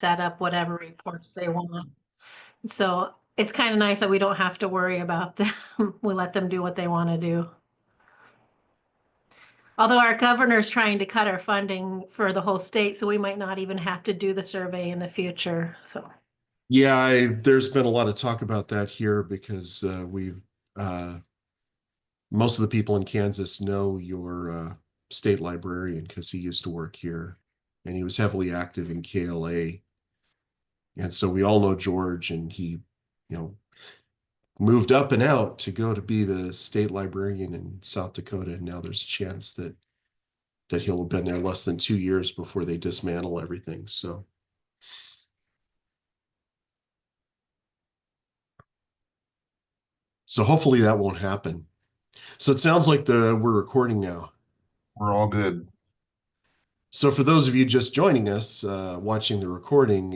set up whatever reports they want. So it's kind of nice that we don't have to worry about them. We let them do what they want to do. Although our governor's trying to cut our funding for the whole state, so we might not even have to do the survey in the future. So Yeah, there's been a lot of talk about that here because we've most of the people in Kansas know your state librarian because he used to work here and he was heavily active in KLA. And so we all know George, and he, you know, moved up and out to go to be the state librarian in South Dakota. And now there's a chance that he'll have been there less than 2 years before they dismantle everything. So hopefully that won't happen. So it sounds like we're recording now. We're all good. So for those of you just joining us, watching the recording,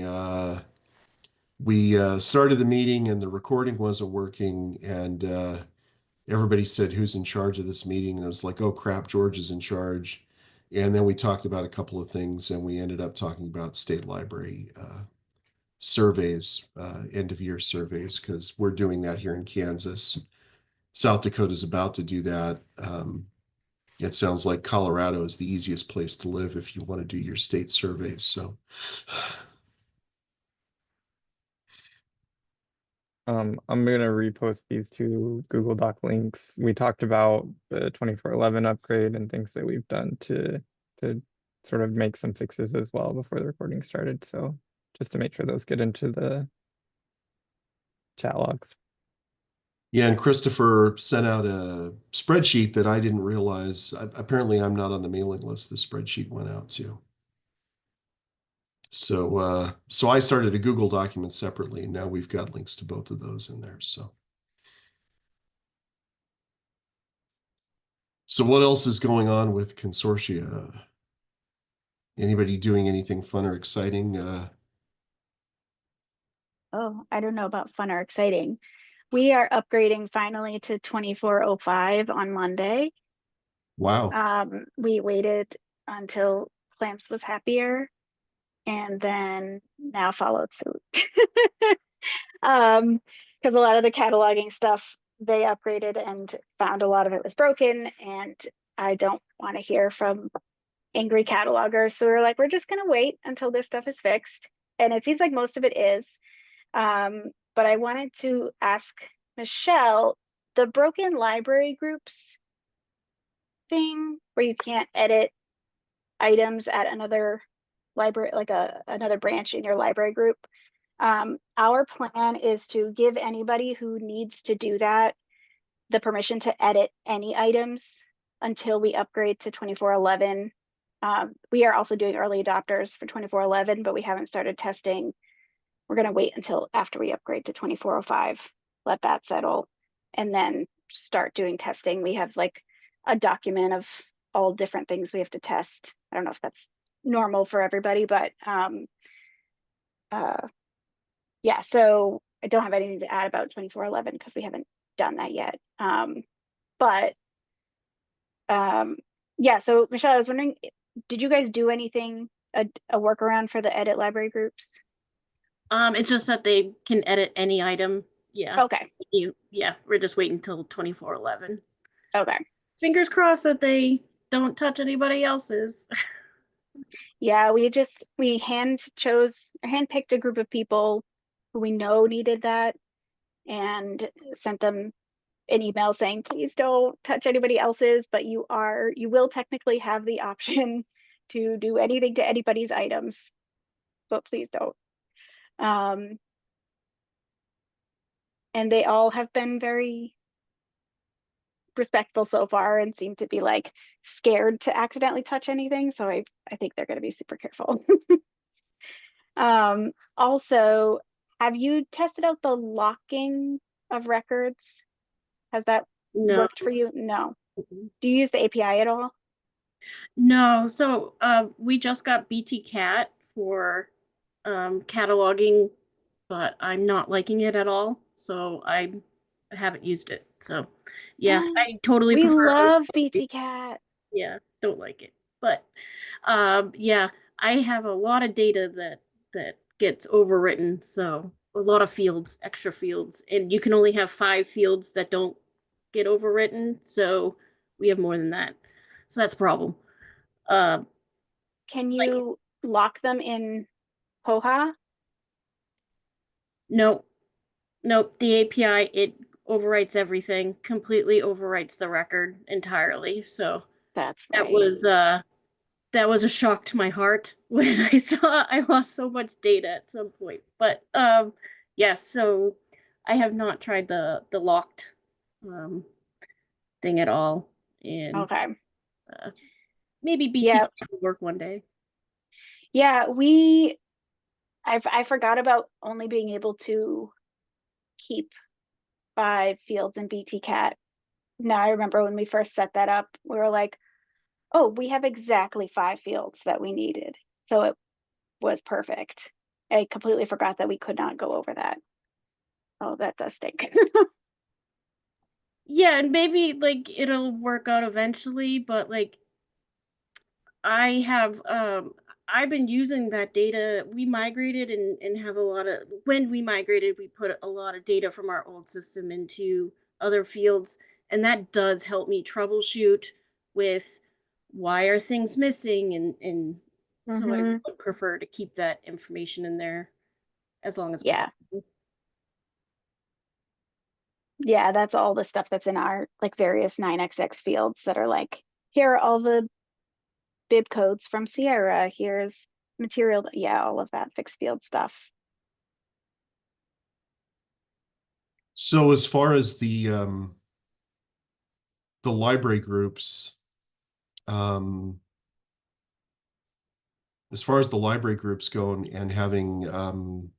we started the meeting and the recording wasn't working, and everybody said, "Who's in charge of this meeting?" And it was like, "Oh crap, George is in charge." And then we talked about a couple of things, and we ended up talking about state library surveys, end of year surveys, because we're doing that here in Kansas. South Dakota is about to do that. It sounds like Colorado is the easiest place to live if you want to do your state surveys. So I'm gonna repost these two Google Doc links. We talked about the 2411 upgrade and things that we've done to sort of make some fixes as well before the recording started. So just to make sure those get into the chat logs. yeah, and Christopher sent out a spreadsheet that I didn't realize. Apparently, I'm not on the mailing list the spreadsheet went out to. So I started a Google document separately, and now we've got links to both of those in there. So what else is going on with Consortia? Anybody doing anything fun or exciting? Oh, I don't know about fun or exciting. We are upgrading finally to 2405 on Monday. Wow. We waited until CLAMS was happier and then now followed suit. Because a lot of the cataloging stuff they upgraded and found a lot of it was broken, and I don't want to hear from angry catalogers. So we're like, we're just gonna wait until this stuff is fixed. And it seems like most of it is. But I wanted to ask Michelle, the broken library groups thing where you can't edit items at another library, like another branch in your library group. Our plan is to give anybody who needs to do that the permission to edit any items until we upgrade to 2411. We are also doing early adopters for 2411, but we haven't started testing. We're going to wait until after we upgrade to 2405, let that settle, and then start doing testing. We have like a document of all different things we have to test. I don't know if that's normal for everybody, but yeah, so I don't have anything to add about 2411 because we haven't done that yet. Yeah, so Michelle, I was wondering, did you guys do anything, a workaround for the edit library groups? It's just that they can edit any item. Yeah. Okay. Yeah, we're just waiting until 2411. Okay. Fingers crossed that they don't touch anybody else's. Yeah, we handpicked a group of people who we know needed that and sent them an email saying, please don't touch anybody else's, but you will technically have the option to do anything to anybody's items, but please don't. And they all have been very respectful so far and seem to be like scared to accidentally touch anything. So I think they're going to be super careful. Also, have you tested out the locking of records? Has that worked for you? No. Do you use the API at all? No. So we just got BT Cat for cataloging, but I'm not liking it at all. So I haven't used it. So yeah, I totally we prefer. Love BT Cat. Yeah, don't like it. But yeah, I have a lot of data that gets overwritten. So a lot of fields, extra fields, and you can only have 5 fields that don't get overwritten. So we have more than that. So that's a problem. Can you lock them in koha? Nope. Nope. The API, it overwrites everything, completely overwrites the record entirely. So That's that right. was a shock to my heart when I saw I lost so much data at some point. But yes, so I have not tried the locked thing at all. And Okay. maybe BT Yeah. will work one day. Yeah, I forgot about only being able to keep 5 fields in BTCat. Now I remember when we first set that up, we were like, oh, we have exactly 5 fields that we needed. So it was perfect. I completely forgot that we could not go over that. Oh, that does stink. Yeah, and maybe like it'll work out eventually, but like I've been using that data. We migrated and have a lot of when we migrated, we put a lot of data from our old system into other fields, and that does help me troubleshoot with why are things missing and so I Mhm. would prefer to keep that information in there as long as Yeah. possible. Yeah, that's all the stuff that's in our like various 9xx fields that are like, here are all the bib codes from Sierra. Here's material. Yeah, all of that fixed field stuff. So as far as the library groups, as far as the library groups go and having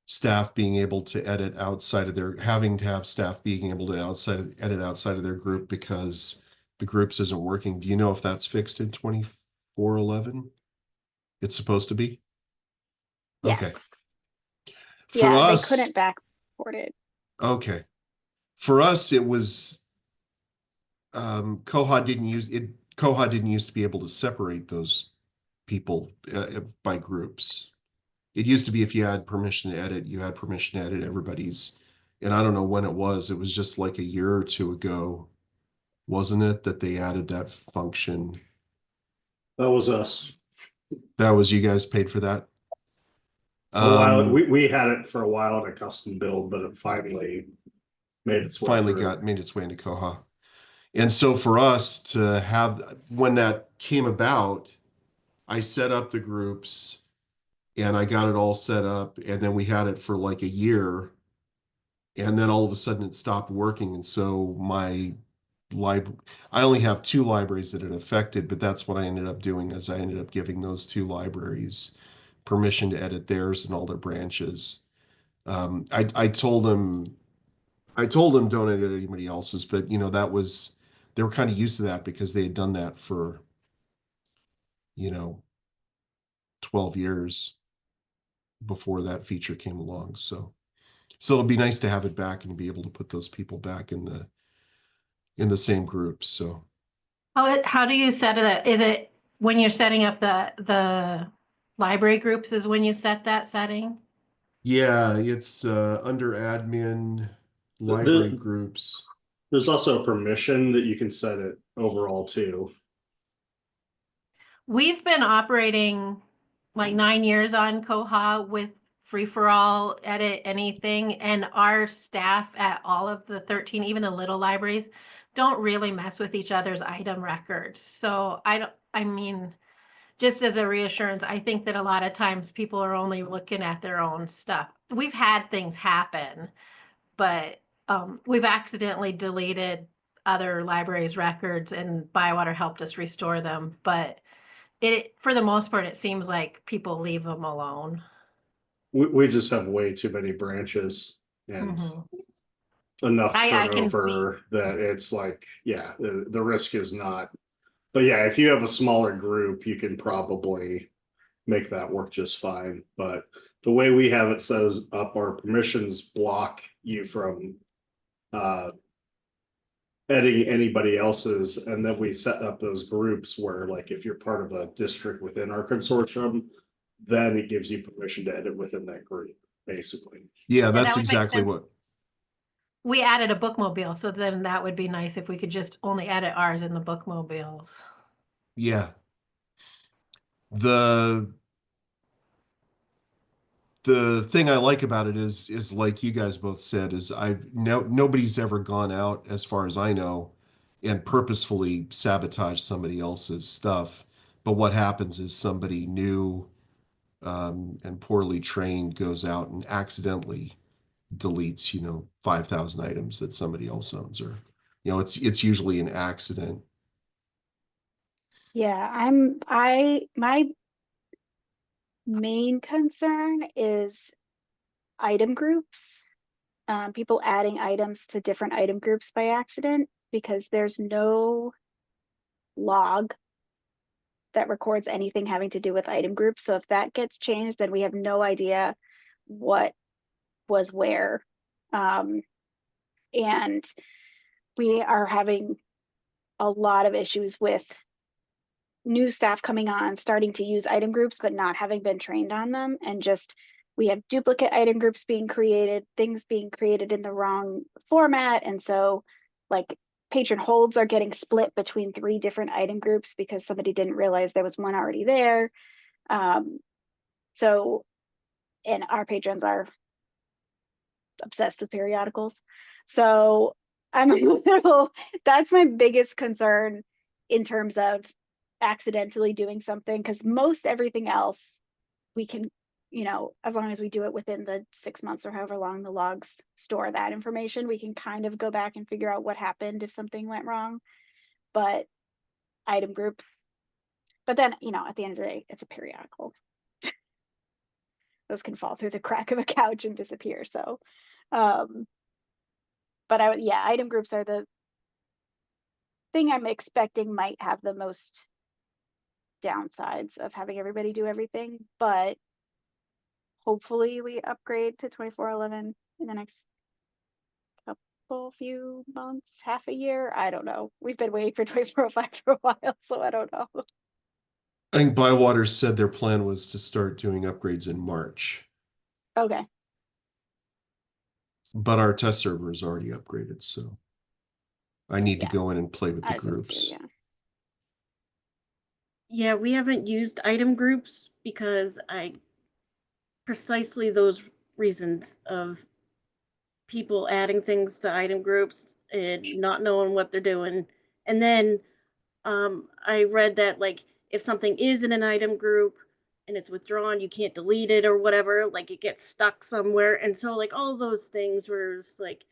staff being able to edit outside of having to have staff being able to edit outside of their group because the groups isn't working. Do you know if that's fixed in 24.11? It's supposed to be? Yes. Okay. For Yeah, they us, couldn't backport it. okay. For us, it was Koha didn't used to be able to separate those people by groups. It used to be if you had permission to edit, you had permission to edit everybody's. And I don't know when it was. It was just like a year or two ago, wasn't it, that they added that function? That was us. That was you guys paid for that? A while we had it for a while in a custom build, but it finally made its way through. made its way into Koha. And so for us to have, when that came about, I set up the groups and I got it all set up, and then we had it for like a year, and then all of a sudden it stopped working. And so I only have 2 libraries that it affected, but that's what I ended up doing is I ended up giving those 2 libraries permission to edit theirs and all their branches. I told them don't edit anybody else's, but you know, they were kind of used to that because they had done that for, you know, 12 years before that feature came along. So it'll be nice to have it back and be able to put those people back in the same groups. So How do you set it? Is it when you're setting up the library groups is when you set that setting? yeah, it's under admin library groups. There's also a permission that you can set it overall too. We've been operating like 9 years on Koha with free for all, edit anything, and our staff at all of the 13, even the little libraries, don't really mess with each other's item records. So I mean, just as a reassurance, I think that a lot of times people are only looking at their own stuff. We've had things happen, but we've accidentally deleted other libraries' records and Bywater helped us restore them. But for the most part, it seems like people leave them alone. We just have way too many branches and enough I can turnover that it's like, yeah, the risk is not. But yeah, if you have a smaller group, you can probably make that work just fine. But the way we have it set up, our permissions block you from editing anybody else's, and then we set up those groups where, like, if you're part of a district within our consortium, then it gives you permission to edit within that group, basically. Yeah, that that's would make exactly sense. what. We added a bookmobile, so then that would be nice if we could just only edit ours in the bookmobiles. Yeah. The thing I like about it is like you guys both said, is nobody's ever gone out, as far as I know, and purposefully sabotaged somebody else's stuff. But what happens is somebody new and poorly trained goes out and accidentally deletes, 5,000 items that somebody else owns, or, it's usually an accident. Yeah, my main concern is item groups. People adding items to different item groups by accident, because there's no log that records anything having to do with item groups. So if that gets changed, then we have no idea what was where. And we are having a lot of issues with new staff coming on, starting to use item groups, but not having been trained on them. And just, we have duplicate item groups being created, things being created in the wrong format. And so like patron holds are getting split between 3 different item groups because somebody didn't realize there was one already there. So, and our patrons are obsessed with periodicals. So I'm a little, that's my biggest concern in terms of accidentally doing something, because most everything else we can, as long as we do it within the 6 months or however long the logs store that information, we can kind of go back and figure out what happened if something went wrong. But item groups, but then, at the end of the day, it's a periodical. Those can fall through the crack of a couch and disappear. So, but item groups are the thing I'm expecting might have the most downsides of having everybody do everything, but hopefully we upgrade to 24/11 in the next few months, half a year. I don't know. We've been waiting for 24/05 for a while, so I don't know. I think Bywater said their plan was to start doing upgrades in March, Okay. but our test server is already upgraded, so I need to Yeah. go in and play with the I think too, groups. yeah. Yeah, we haven't used item groups because precisely those reasons of people adding things to item groups and not knowing what they're doing. And then I read that like if something is in an item group and it's withdrawn, you can't delete it or whatever, like it gets stuck somewhere. And so like all those things were just like,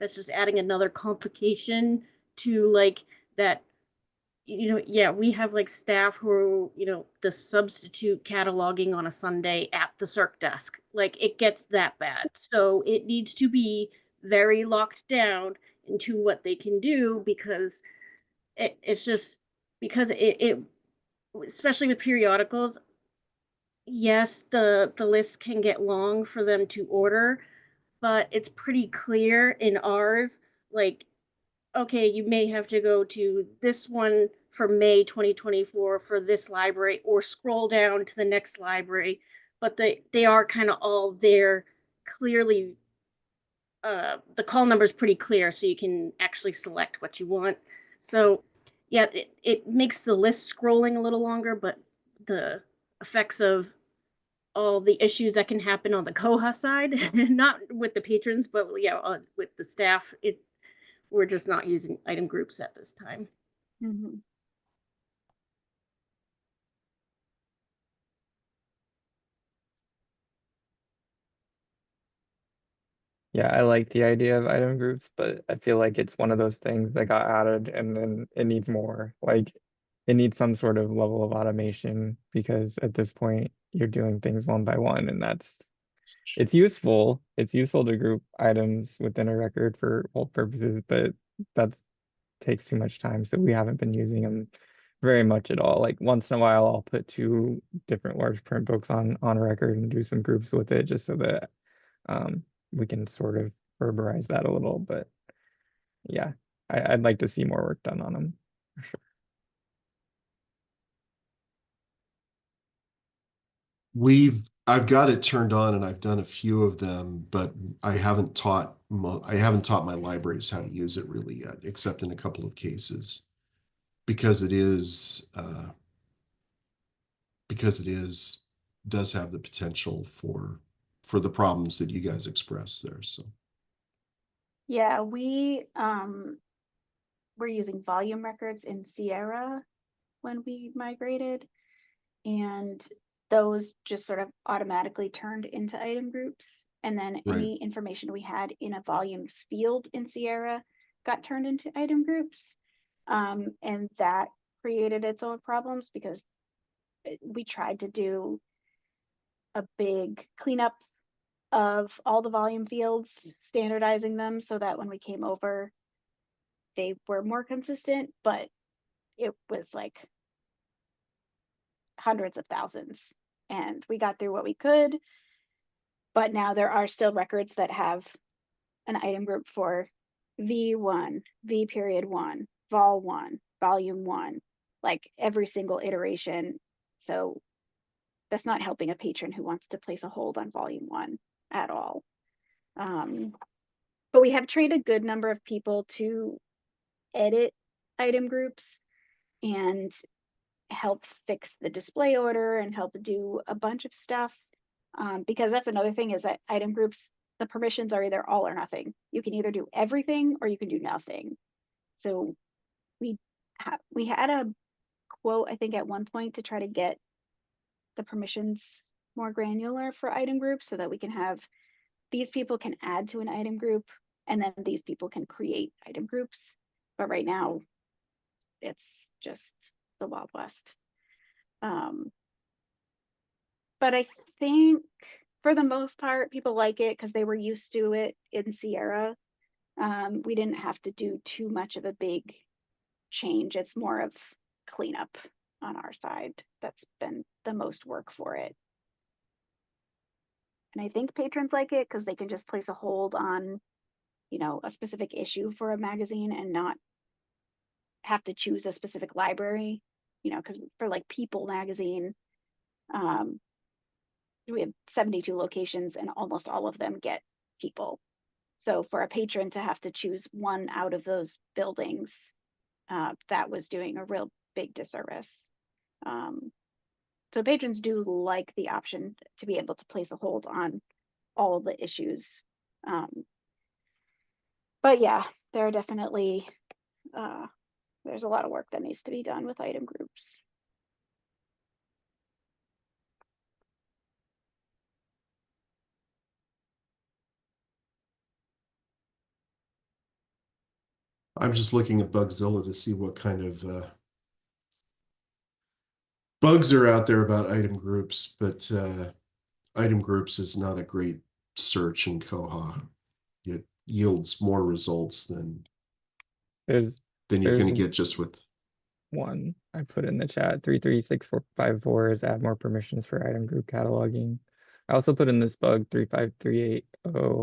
that's just adding another complication to like that. Yeah, we have like staff who, the substitute cataloging on a Sunday at the circ desk. Like it gets that bad. So it needs to be very locked down into what they can do, because it's just because it especially with periodicals, yes, the list can get long for them to order, but it's pretty clear in ours, like, okay, you may have to go to this one for May 2024 for this library, or scroll down to the next library, but they are kind of all there clearly. The call number is pretty clear, so you can actually select what you want. So yeah, it makes the list scrolling a little longer, but the effects of all the issues that can happen on the koha side, not with the patrons, but yeah, with the staff, we're just not using item groups at this time. Mm-hmm. Yeah, I like the idea of item groups, but I feel like it's one of those things that got added and then it needs more. Like it needs some sort of level of automation, because at this point you're doing things one by one, and it's useful. It's useful to group items within a record for all purposes, but that takes too much time. So we haven't been using them very much at all. Like once in a while I'll put 2 different large print books on a record and do some groups with it, just so that we can sort of verbalize that a little. But yeah, I'd like to see more work done on them for sure. I've got it turned on and I've done a few of them, but I haven't taught my libraries how to use it really yet, except in a couple of cases, because it does have the potential for the problems that you guys expressed there. So Yeah, we were using volume records in Sierra when we migrated, and those just sort of automatically turned into item groups. And then Right. any information we had in a volume field in Sierra got turned into item groups. And that created its own problems because we tried to do a big cleanup of all the volume fields, standardizing them so that when we came over, they were more consistent, but it was like hundreds of thousands. And we got through what we could, but now there are still records that have an item group for V1, V period 1, vol 1, volume 1, like every single iteration. So that's not helping a patron who wants to place a hold on volume 1 at all. But we have trained a good number of people to edit item groups and help fix the display order and help do a bunch of stuff. Because that's another thing, is that item groups, the permissions are either all or nothing. You can either do everything or you can do nothing. So we had a quote, I think, at one point to try to get the permissions more granular for item groups so that we can have these people can add to an item group and then these people can create item groups. But right now it's just the Wild West. But I think for the most part, people like it because they were used to it in Sierra. We didn't have to do too much of a big change. It's more of cleanup on our side. That's been the most work for it. And I think patrons like it because they can just place a hold on, you know, a specific issue for a magazine and not have to choose a specific library, you know, because for like People magazine, we have 72 locations and almost all of them get People. So for a patron to have to choose one out of those buildings, that was doing a real big disservice. So patrons do like the option to be able to place a hold on all the issues. But yeah, there are definitely, there's a lot of work that needs to be done with item groups. I'm just looking at Bugzilla to see what kind of bugs are out there about item groups, but item groups is not a great search in Koha. It yields more results than There's you're there's going to get just with. one I put in the chat. 336454 is add more permissions for item group cataloging. I also put in this bug 35380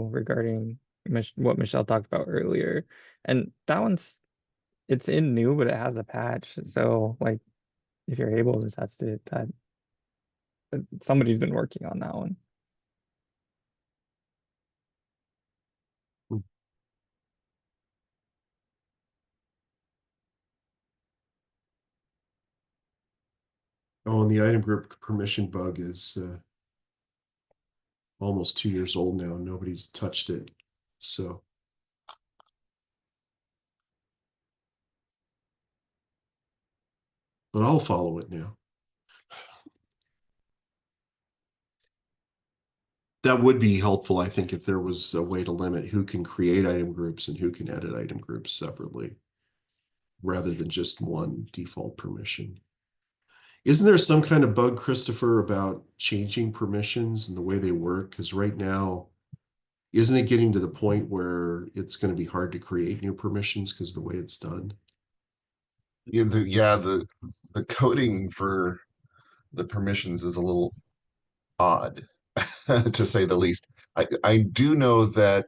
regarding what Michelle talked about earlier. And that one's, it's in new, but it has a patch. So like if you're able to test it, that somebody's been working on that one. Oh, and the item group permission bug is almost 2 years old now. Nobody's touched it. So but I'll follow it now. That would be helpful, I think, if there was a way to limit who can create item groups and who can edit item groups separately, rather than just one default permission. Isn't there some kind of bug, Christopher, about changing permissions and the way they work? Because right now, isn't it getting to the point where it's going to be hard to create new permissions because of the way it's done? Yeah, the coding for the permissions is a little odd, to say the least. I do know that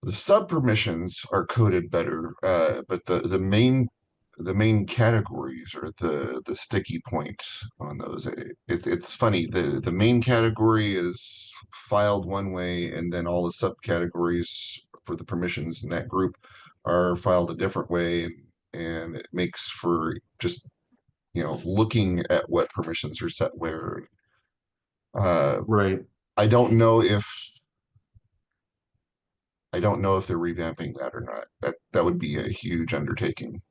the sub permissions are coded better, but the main the main categories are the sticky point on those. It's funny. The main category is filed one way, and then all the subcategories for the permissions in that group are filed a different way, and it makes for just looking at what permissions are set where. Right. I don't know if they're revamping that or not. That would be a huge undertaking.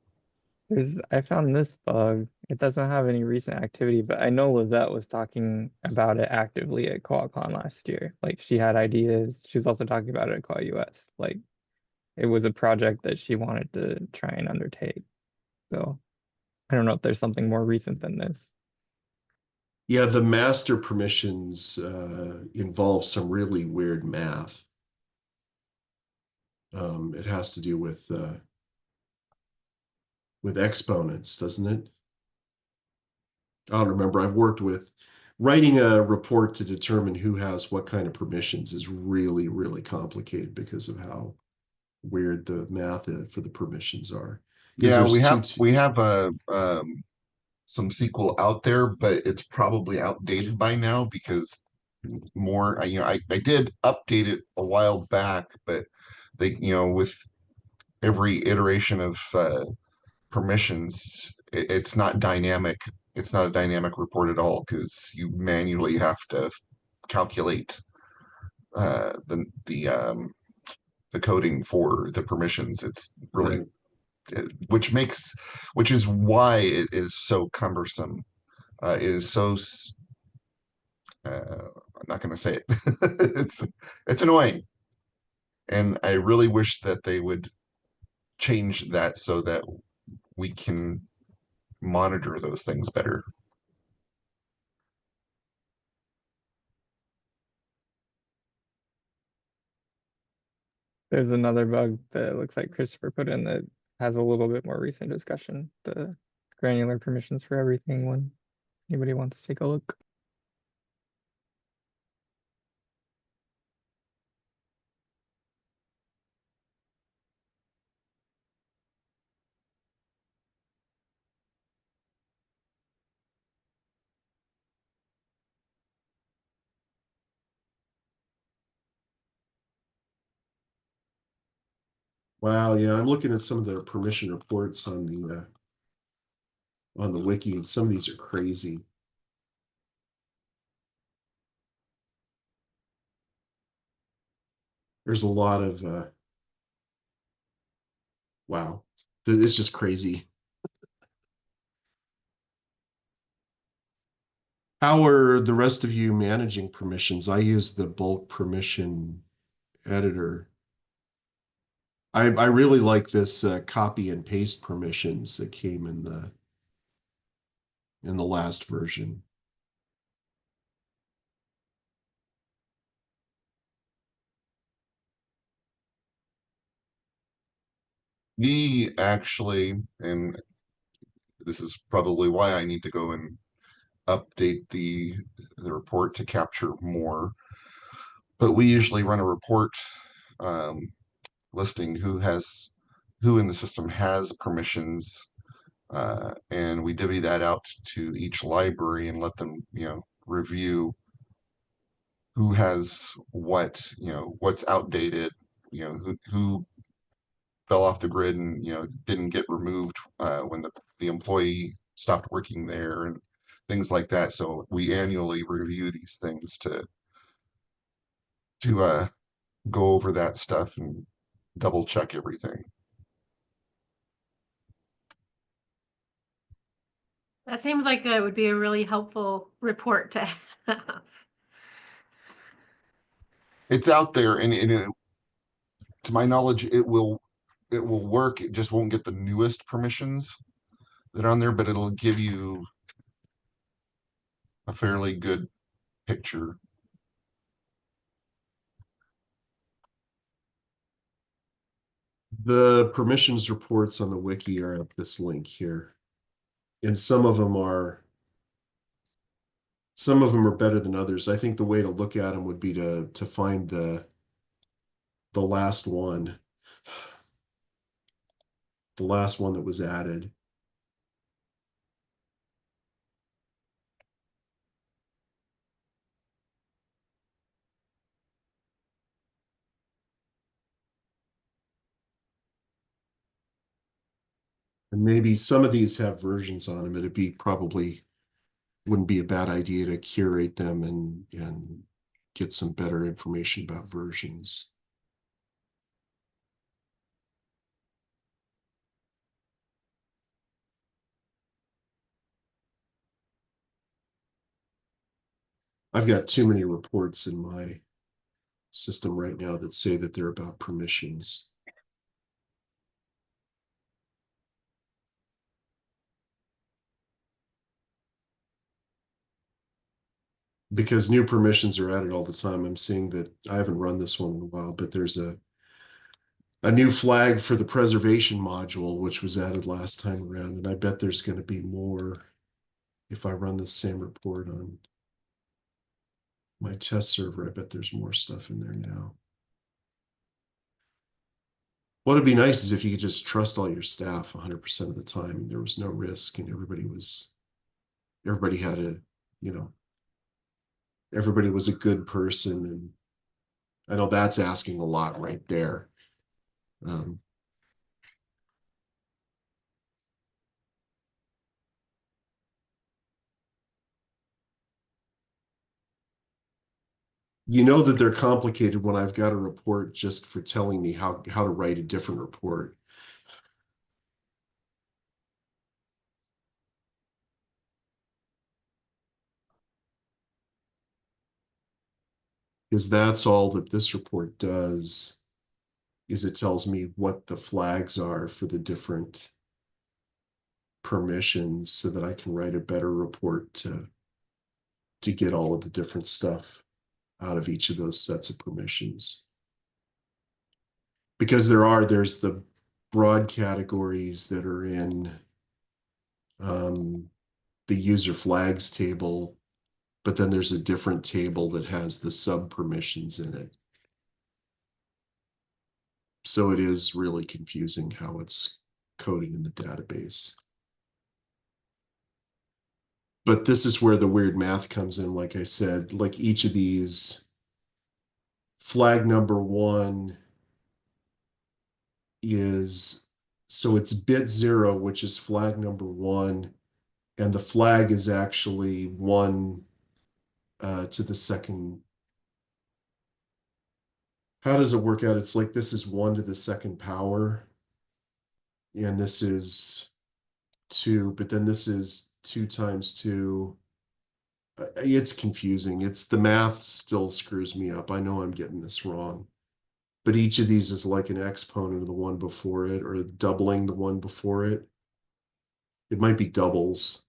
I found this bug. It doesn't have any recent activity, but I know Lizette was talking about it actively at koha last year. Like she had ideas. She was also talking about it at koha-US. Like it was a project that she wanted to try and undertake. So I don't know if there's something more recent than this. Yeah, the master permissions involve some really weird math. It has to do with exponents, doesn't it? I don't remember. I've worked with writing a report to determine who has what kind of permissions is really, really complicated because of how weird the math for the permissions are. Because Yeah, there's we have some SQL out there, but it's probably outdated by now because more I did update it a while back, but they with every iteration of permissions, it's not dynamic. It's not a dynamic report at all because you manually have to calculate the coding for the permissions. It's really which is why it is so cumbersome. It is so I'm not going to say it. It's annoying, and I really wish that they would change that so that we can monitor those things better. There's another bug that looks like Christopher put in that has a little bit more recent discussion. The granular permissions for everything one. Anybody wants to take a look? Wow, yeah, I'm looking at some of the permission reports on the wiki, and some of these are crazy. There's a lot of wow, it's just crazy. How are the rest of you managing permissions? I use the bulk permission editor. I really like this copy and paste permissions that came in the last version. We actually, and this is probably why I need to go and update the report to capture more, but we usually run a report listing who in the system has permissions, and we divvy that out to each library and let them review who has what's outdated, who fell off the grid and didn't get removed when the employee stopped working there and things like that. So we annually review these things to go over that stuff and double check everything. That seems like it would be a really helpful report to have. It's out there, and to my knowledge, it will work. It just won't get the newest permissions that are on there, but it'll give you a fairly good picture. The permissions reports on the wiki are at this link here. And some of them are better than others. I think the way to look at them would be to find the last one. The last one that was added. And maybe some of these have versions on them. It'd be probably wouldn't be a bad idea to curate them and get some better information about versions. I've got too many reports in my system right now that say that they're about permissions. Because new permissions are added all the time. I'm seeing that I haven't run this one in a while, but there's a new flag for the preservation module, which was added last time around. And I bet there's going to be more if I run the same report on my test server. I bet there's more stuff in there now. What'd be nice is if you could just trust all your staff 100% of the time, and there was no risk, and everybody had a, everybody was a good person. And I know that's asking a lot right there. You know that they're complicated when I've got a report just for telling me how to write a different report. Because that's all that this report does, is it tells me what the flags are for the different permissions so that I can write a better report to get all of the different stuff out of each of those sets of permissions. Because there's the broad categories that are in the user flags table, but then there's a different table that has the sub permissions in it. So it is really confusing how it's coded in the database. But this is where the weird math comes in. Like I said, like each of these, flag number 1 is, so it's bit 0, which is flag number 1, and the flag is actually 1 to the second. How does it work out? It's like this is 1 to the second power, and this is 2, but then this is 2 times 2. It's confusing. It's the math still screws me up. I know I'm getting this wrong, but each of these is like an exponent of the one before it, or doubling the one before it. It might be doubles.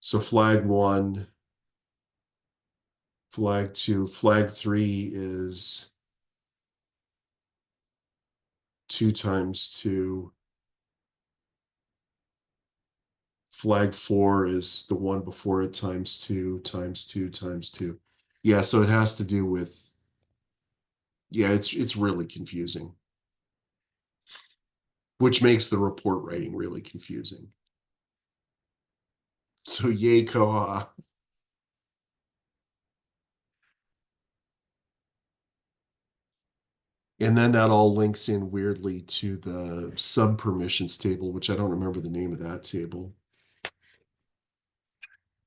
So flag 1, flag 2, flag 3 is 2 times 2. Flag 4 is the one before it times 2 times 2 times 2. Yeah, so it has to do with, yeah, it's really confusing, which makes the report writing really confusing. So yay, koha. And then that all links in weirdly to the sub permissions table, which I don't remember the name of that table.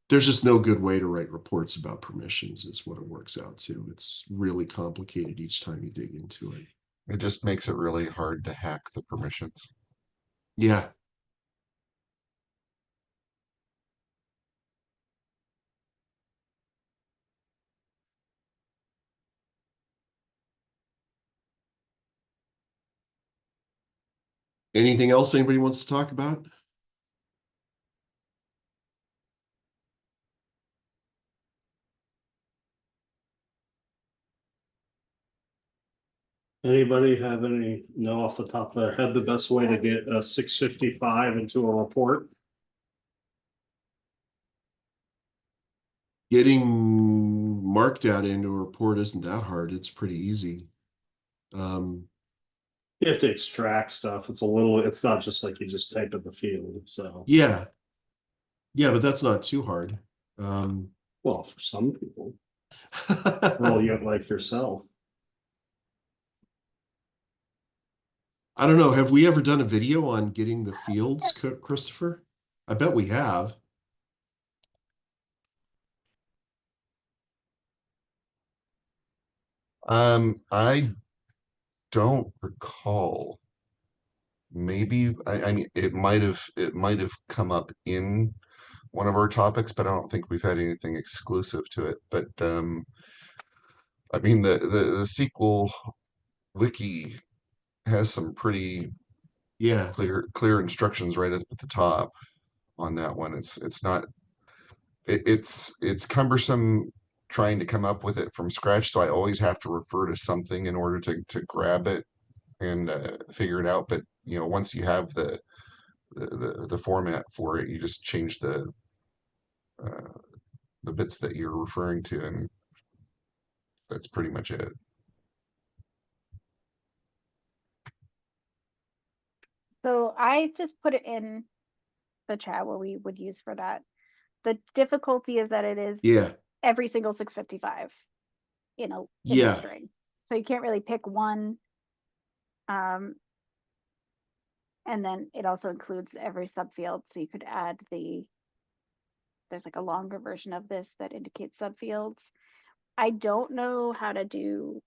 There's just no good way to write reports about permissions is what it works out to. It's really complicated each time you dig into it. It just makes it really hard to hack the permissions. Yeah. Anything else anybody wants to talk about? Anybody know off the top of their head the best way to get a 655 into a report? Getting mark data into a report isn't that hard. It's pretty easy. You have to extract stuff. It's not just like you just type in the field. So Yeah, but that's not too hard. well, for some people, well, you like yourself. I don't know. Have we ever done a video on getting the fields, Christopher? I bet we have. I don't recall. Maybe I mean it might have come up in one of our topics, but I don't think we've had anything exclusive to it. But I mean the SQL wiki has some pretty Yeah. clear instructions right at the top on that one. It's not it's cumbersome trying to come up with it from scratch, so I always have to refer to something in order to grab it and figure it out. But you know, once you have the format for it, you just change uh, the bits that you're referring to, and that's pretty much it. So I just put it in the chat what we would use for that. The difficulty is that it is Yeah. every single 655, in a Yeah. string. So you can't really pick one. And then it also includes every subfield. So you could add there's like a longer version of this that indicates subfields. I don't know how to do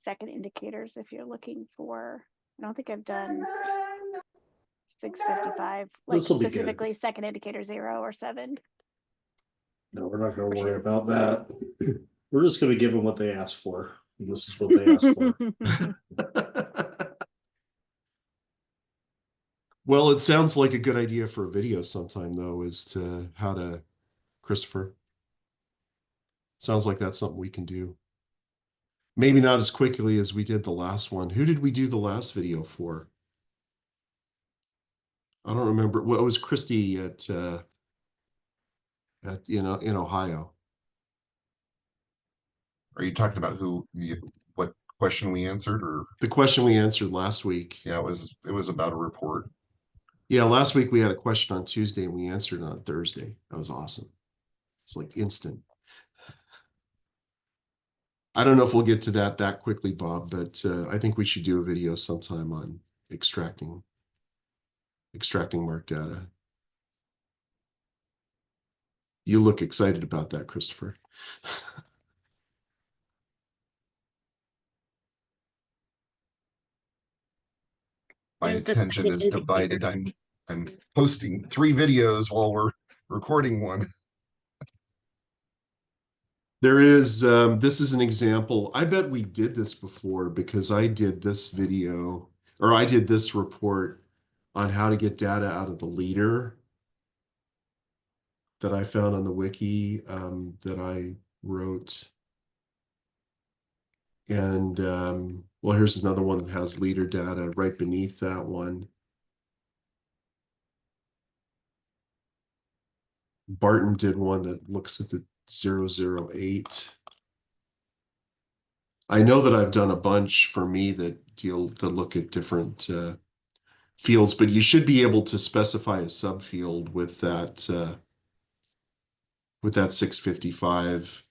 second indicators if you're looking for, I don't think I've done 655, like This'll be good. specifically second indicator 0 or 7. No, we're not going For to worry sure. about that. We're just going to give them what they asked for. And this is what they asked for. Well, it sounds like a good idea for a video sometime, though, as to how to, Christopher. Sounds like that's something we can do. Maybe not as quickly as we did the last one. Who did we do the last video for? I don't remember. Well, it was Christy at in Ohio. Are you talking about what question we answered, or The question we answered last week. yeah, it was about a report. Yeah, last week we had a question on Tuesday and we answered it on Thursday. That was awesome. It's like instant. I don't know if we'll get to that quickly, Bob, but I think we should do a video sometime on extracting marked data. You look excited about that, Christopher. My There's a attention second is indicator. divided. I'm posting 3 videos while we're recording one. There is, this is an example. I bet we did this before because I did this video, or I did this report on how to get data out of the leader that I found on the wiki that I wrote. And well, here's another one that has leader data right beneath that one. Barton did one that looks at the 008. I know that I've done a bunch for me that look at different fields, but you should be able to specify a subfield with that 655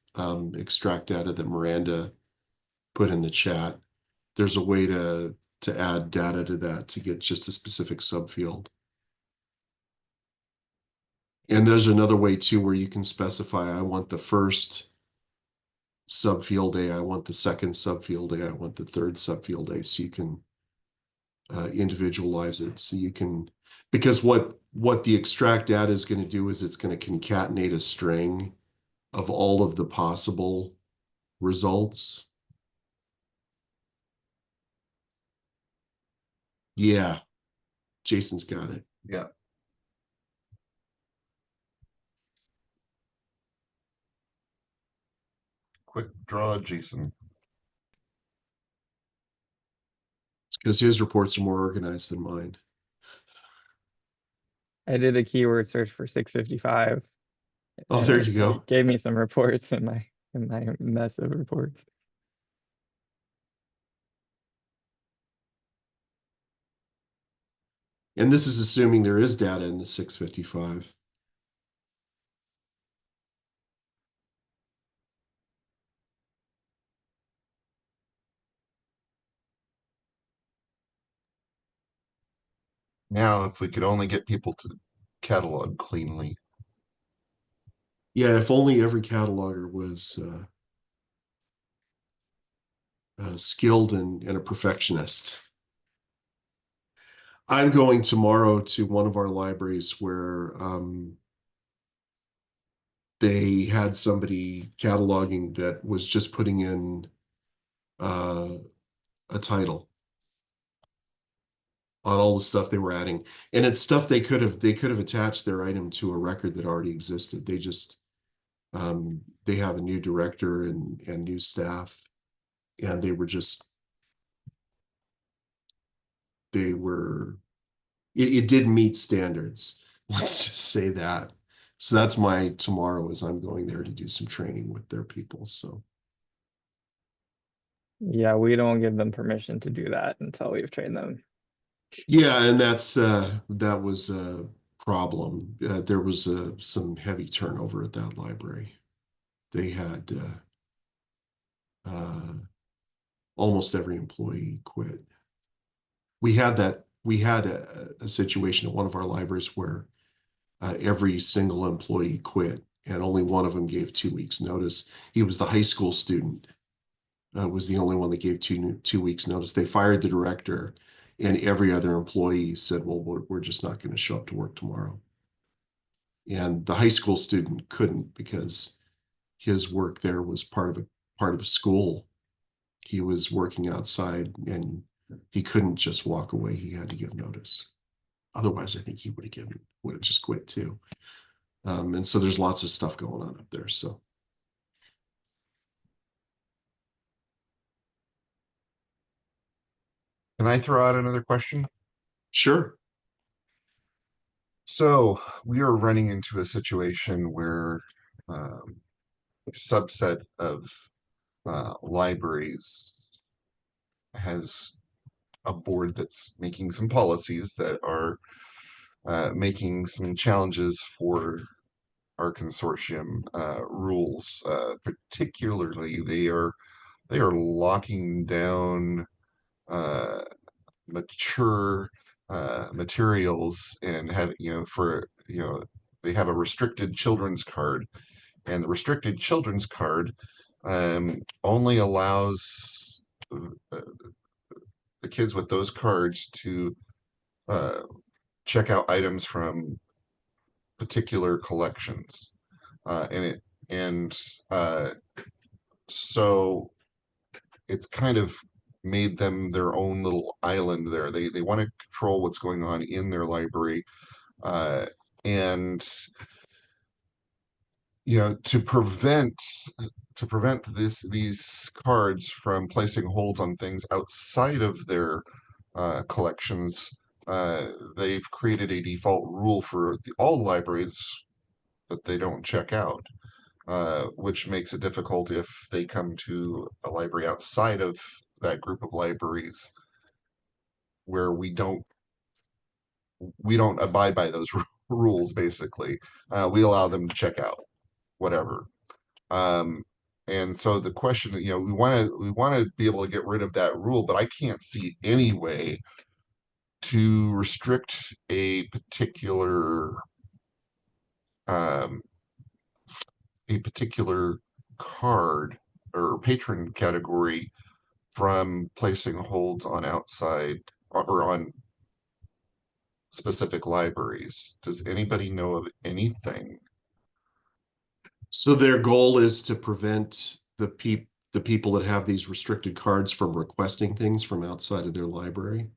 extract data that Miranda put in the chat. There's a way to add data to that to get just a specific subfield. And there's another way too where you can specify, I want the first subfield A, I want the second subfield A, I want the third subfield A, so you can individualize it. So you can, because what the extract data is going to do is it's going to concatenate a string of all of the possible results. Yeah, Jason's got it. Yeah. Quick draw, Jason. It's because his reports are more organized than mine. I did a keyword search for 655. Oh, and there you go. It gave me some reports in my mess of reports. And this is assuming there is data in the 655. Now, if we could only get people to catalog cleanly. Yeah, if only every cataloger was skilled and a perfectionist. I'm going tomorrow to one of our libraries where they had somebody cataloging that was just putting in a title on all the stuff they were adding. And it's stuff they could have attached their item to a record that already existed. They just they have a new director and new staff, and they were it didn't meet standards. Let's just say that. So that's my tomorrow, is I'm going there to do some training with their people. So Yeah, we don't give them permission to do that until we've trained them. yeah, and that was a problem. There was some heavy turnover at that library. They had almost every employee quit. We had a situation at one of our libraries where every single employee quit, and only one of them gave 2 weeks notice. He was the high school student, was the only one that gave 2 weeks notice. They fired the director, and every other employee said, well, we're just not going to show up to work tomorrow. And the high school student couldn't, because his work there was part of school. He was working outside, and he couldn't just walk away. He had to give notice. Otherwise, I think he would have just quit too. And so there's lots of stuff going on up there. So Can I throw out another question? sure. So we are running into a situation where a subset of libraries has a board that's making some policies that are making some challenges for our consortium rules. Particularly, they are locking down mature materials, and have they have a restricted children's card, and the restricted children's card only allows the kids with those cards to check out items from particular collections, and so it's kind of made them their own little island there. They want to control what's going on in their library, and to prevent these cards from placing holds on things outside of their collections. They've created a default rule for all libraries that they don't check out, which makes it difficult if they come to a library outside of that group of libraries where we don't abide by those rules. Basically, we allow them to check out whatever. And so the question, we want to be able to get rid of that rule, but I can't see any way to restrict a particular card or patron category from placing holds on outside or on specific libraries. Does anybody know of anything? So their goal is to prevent the people that have these restricted cards from requesting things from outside of their library?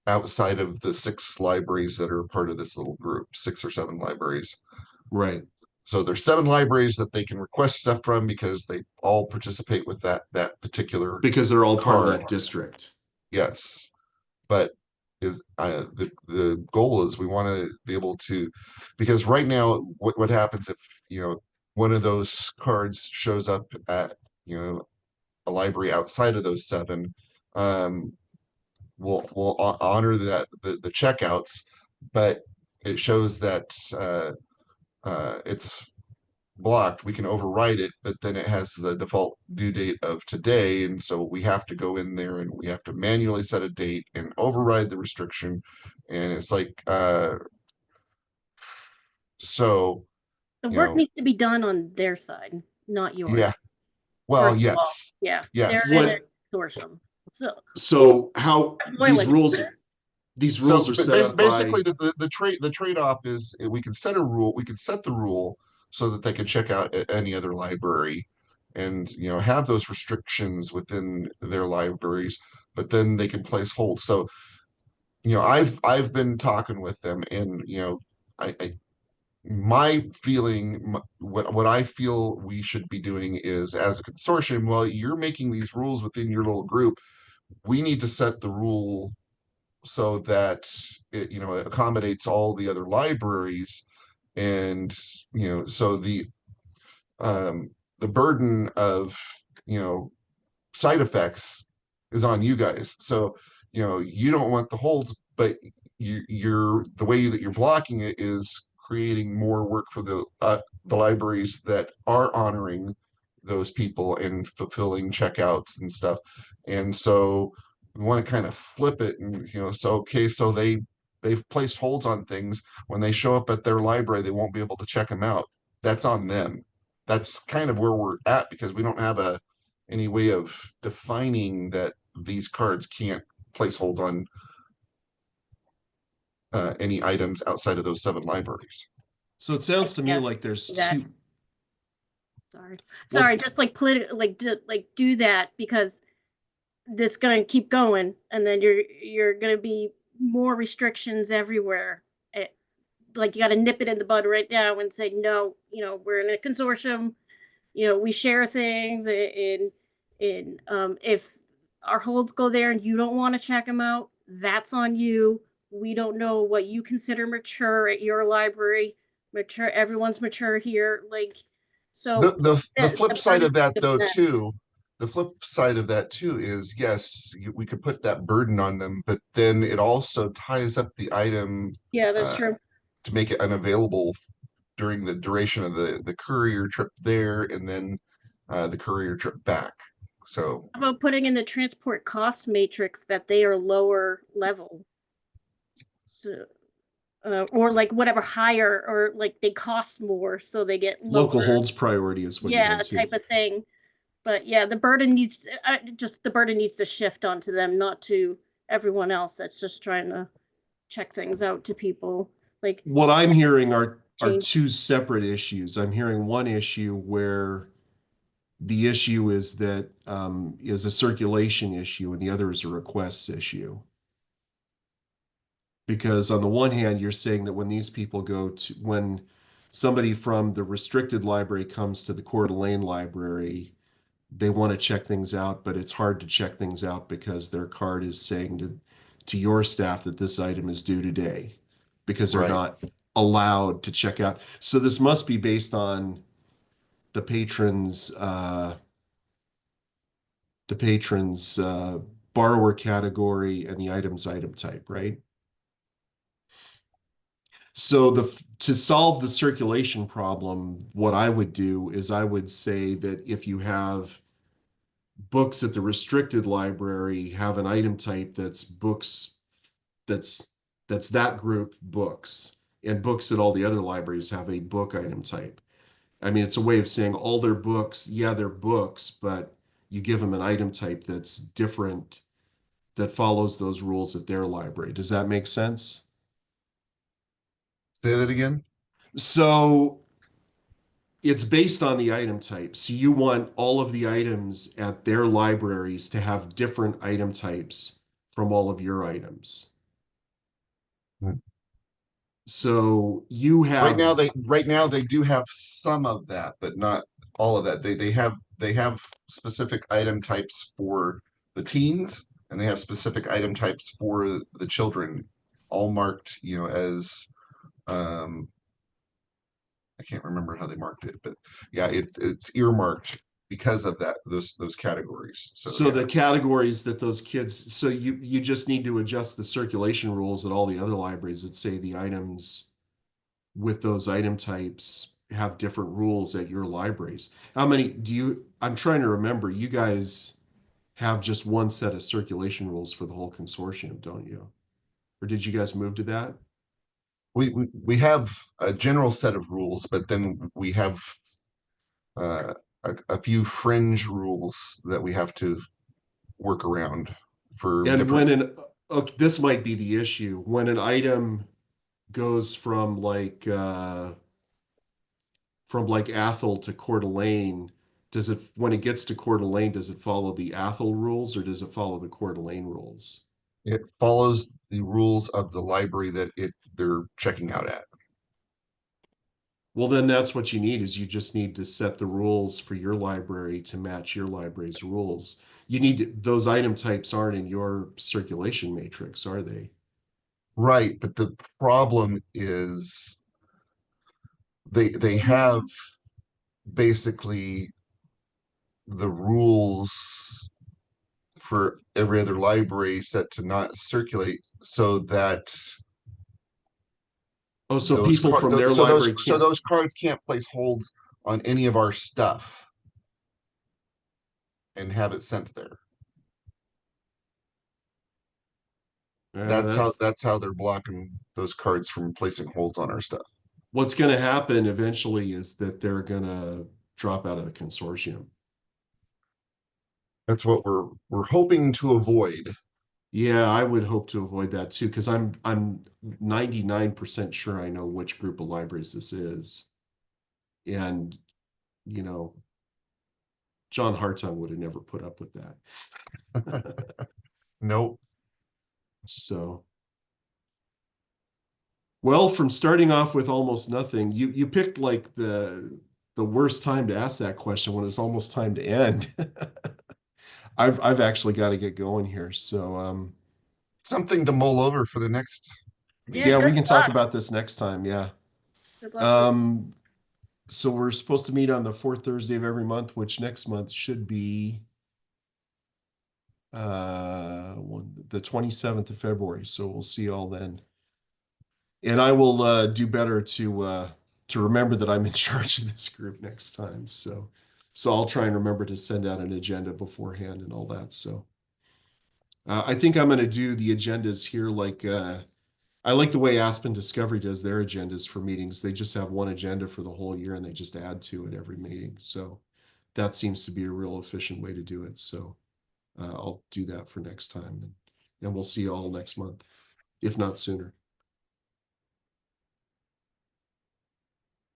Outside of the 6 libraries that are part of this little group, 6 or 7 libraries. Right. So there's 7 libraries that they can request stuff from because they all participate with that particular, because they're all part of card. that district. Yes, but the goal is we want to be able to, because right now what happens if one of those cards shows up at a library outside of those 7, we'll honor that the checkouts, but it shows that it's blocked. We can override it, but then it has the default due date of today, and so we have to go in there and we have to manually set a date and override the restriction And it's like, so, The you work know, needs to be done on their side, not yours. yeah, well, First of all, yes, yeah, yes. they're in a What, consortium. so how these Boiling. rules are So set up basically, by, the trade-off is we can set a rule. We can set the rule so that they can check out any other library, and have those restrictions within their libraries. But then they can place holds. So I've been talking with them, and I my feeling, what I feel we should be doing is, as a consortium, well, you're making these rules within your little group. We need to set the rule so that it accommodates all the other libraries, and so the burden of side effects is on you guys. So you don't want the holds, but you're the way that you're blocking it is creating more work for the libraries that are honoring those people and fulfilling checkouts and stuff. And so we want to kind of flip it, and so okay, so they've placed holds on things. When they show up at their library, they won't be able to check them out. That's on them. That's kind of where we're at, because we don't have any way of defining that these cards can't place holds on any items outside of those 7 libraries. so it sounds to me Yeah, like there's that. two, Sorry, just like do that, because this gonna keep going, and then you're gonna be more restrictions everywhere. Like you got to nip it in the bud right now and say no. We're in a consortium. We share things, and if our holds go there and you don't want to check them out, that's on you. We don't know what you consider mature at your library. Mature, everyone's mature here. So The flip side of that, though, burden- too, the flip side of that too is, yes, we could put that burden on them, but then it also ties up the item Yeah, that's true. to make it unavailable during the duration of the courier trip there, and then the courier trip back. So How about putting in the transport cost matrix that they are lower level? So, or like whatever higher, or like they cost more, so they get local lower. holds priority is what you Yeah, meant too. type of thing. But yeah, the burden needs to shift onto them, not to everyone else that's just trying to check things out to people. Like What I'm hearing are change. two separate issues. I'm hearing one issue where the issue is that is a circulation issue, and the other is a request issue. Because on the one hand, you're saying that when somebody from the restricted library comes to the Coeur d'Alene library, they want to check things out, but it's hard to check things out because their card is saying to your staff that this item is due today, because they're right. not allowed to check out. So this must be based on the patron's borrower category and the item type, right? So to solve the circulation problem, what I would do is I would say that if you have books at the restricted library, have an item type that's books, that's that group books, and books at all the other libraries have a book item type. I mean, it's a way of saying all their books, yeah, they're books, but you give them an item type that's different, that follows those rules at their library. Does that make sense? Say that again. So it's based on the item type. So you want all of the items at their libraries to have different item types from all of your items. So you have Right now they do have some of that, but not all of that. They have specific item types for the teens, and they have specific item types for the children, all marked, as I can't remember how they marked it, but yeah, it's earmarked because of those categories. So yeah. the categories that those kids, so you just need to adjust the circulation rules at all the other libraries that say the items with those item types have different rules at your libraries. How many I'm trying to remember, you guys have just one set of circulation rules for the whole consortium, don't you? Or did you guys move to that? We have a general set of rules, but then we have a few fringe rules that we have to work around for And different. when an, okay, this might be the issue. When an item goes from like Athol to Coeur d'Alene, does it, when it gets to Coeur d'Alene, does it follow the Athol rules or does it follow the Coeur d'Alene rules? It follows the rules of the library that they're checking out at. Well, then that's what you need, is you just need to set the rules for your library to match your library's rules. You need to, those item types aren't in your circulation matrix, are they? Right, but the problem is they have basically the rules for every other library set to not circulate, so that Oh, so people from their library can't. those cards can't place holds on any of our stuff and have it sent there. That's how they're blocking those cards from placing holds on our stuff. What's going to happen eventually is that they're going to drop out of the consortium. That's what we're hoping to avoid. Yeah, I would hope to avoid that too, because I'm 99% sure I know which group of libraries this is. And, you know, John Hartung would have never put up with that. Nope. So, well, from starting off with almost nothing, you picked like the worst time to ask that question, when it's almost time to end. I've actually got to get going here. So Something to mull over for the next. yeah, we good can talk luck. about this next time. Yeah. Good luck. So we're supposed to meet on the fourth Thursday of every month, which next month should be the 27th of February. So we'll see you all then. And I will do better to remember that I'm in charge of this group next time. So I'll try and remember to send out an agenda beforehand and all that. So I think I'm going to do the agendas here like I like the way Aspen Discovery does their agendas for meetings. They just have one agenda for the whole year and they just add to it every meeting. So that seems to be a real efficient way to do it. So I'll do that for next time, and we'll see you all next month, if not sooner.